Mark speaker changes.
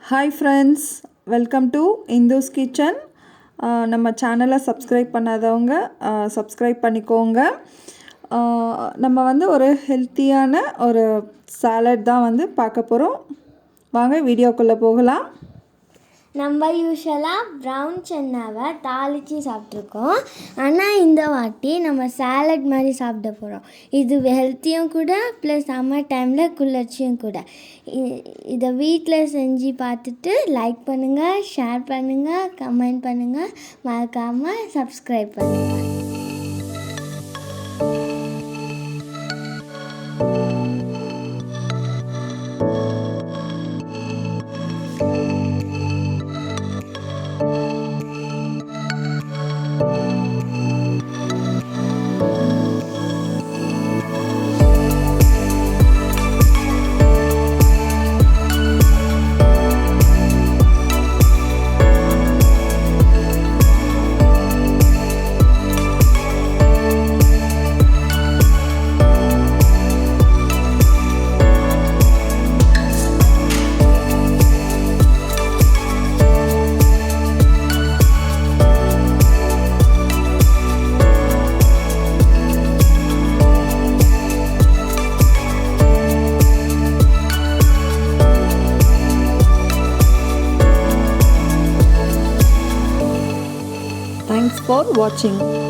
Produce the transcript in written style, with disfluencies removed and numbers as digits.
Speaker 1: Hi friends, welcome to Indu's kitchen. நம்ம சேனலை subscribe பண்ணாதவங்க சப்ஸ்கிரைப் பண்ணிக்கோங்க. நம்ம ஒரு ஹெல்த்தியான ஒரு சாலட் தான் பார்க்க போகிறோம். வாங்க வீடியோக்குள்ளே போகலாம்.
Speaker 2: நம்ம யூஸ்வலாக ப்ரௌன் சன்னாவை தாளித்து சாப்பிட்ருக்கோம். ஆனால் இந்த வாட்டி நம்ம சாலட் மாதிரி சாப்பிட போகிறோம். இது ஹெல்த்தியும் கூட, ப்ளஸ் சம்மர் டைமில் குளிர்ச்சியும் கூட. இதை வீட்டில் செஞ்சு பார்த்துட்டு லைக் பண்ணுங்கள், ஷேர் பண்ணுங்கள், கமெண்ட் பண்ணுங்கள், மறக்காமல் சப்ஸ்கிரைப் பண்ணுங்கள்.
Speaker 1: Thanks for watching.